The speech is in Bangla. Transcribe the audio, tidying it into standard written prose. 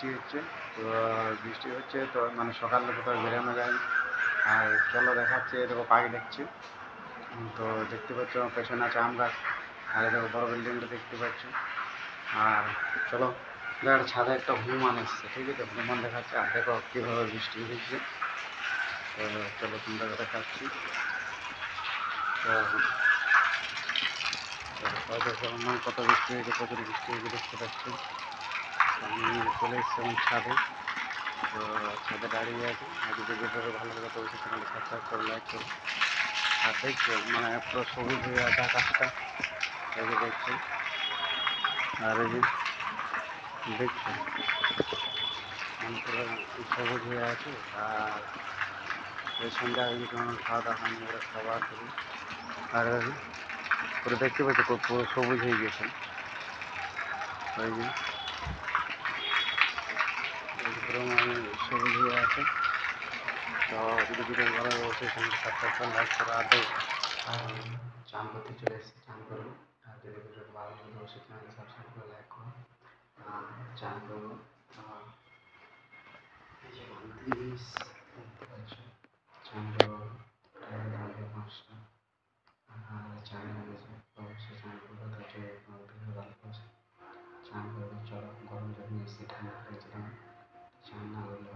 বৃষ্টি হচ্ছে। তো বৃষ্টি হচ্ছে তো মানে সকালে কোথাও বেরোনো যায়। আর চলো দেখাচ্ছে, দেখো পাখি দেখছি। তো দেখতে পাচ্ছ আমার পেছনে আছে আম গাছ, আর দেখো বড় বিল্ডিংটা দেখতে পাচ্ছ। আর চলো দেখ ছাদে একটা হনুমান এসছে, ঠিক আছে, হনুমান দেখাচ্ছে। আর দেখো কীভাবে বৃষ্টি হচ্ছে। তো চলো তোমরা দেখাচ্ছি। তো দেখো আমার কত বৃষ্টি হয়েছে, প্রচুর বৃষ্টি হয়েছে দেখতে পাচ্ছি। আমি চলে এসেছি আমার ছাদে। তো ছাদে দাঁড়িয়ে আছি। আর যদি ভিডিওটা ভালো লাগে তো অবশ্যই চ্যানেলটা সাবস্ক্রাইব করে লাইক করো। আর দেখছো মানে পুরো সবুজ হয়ে আছে আকাশটা, এই যে দেখছো। আর এই যে দেখছো মানে পুরো সবুজ হয়ে আছে। আর এই সন্ধ্যা হয়ে গেছে, আমার খাওয়া দাওয়া হয়নি, ওরা খাওয়া করি। আর পুরো দেখতে পাচ্ছি পুরো সবুজ হয়ে গেছে। ওই যে পুরো মানে সবুজ হয়ে আছে। তো যদি ভিডিও ভালো লাগে অবশ্যই চ্যানেলটা সাবস্ক্রাইব করে লাইক করো। আর চান করতে চলে এসেছি, চান করবো। আর যদি ভিডিও ভালো লাগে অবশ্যই চ্যানেলটা সাবস্ক্রাইব করে লাইক করো। চান করবো। এই যে বাংলাদেশ দেখতে পাচ্ছ, চান করবো। পাঁচটা চান হয়ে গেছে, অবশ্যই চান করবো। তার জন্য ভিডিও ভালো লাগছে চান করবো। চলো গরম জল নিয়ে এসে ঠান্ডা হয়েছিলাম, চান না করলে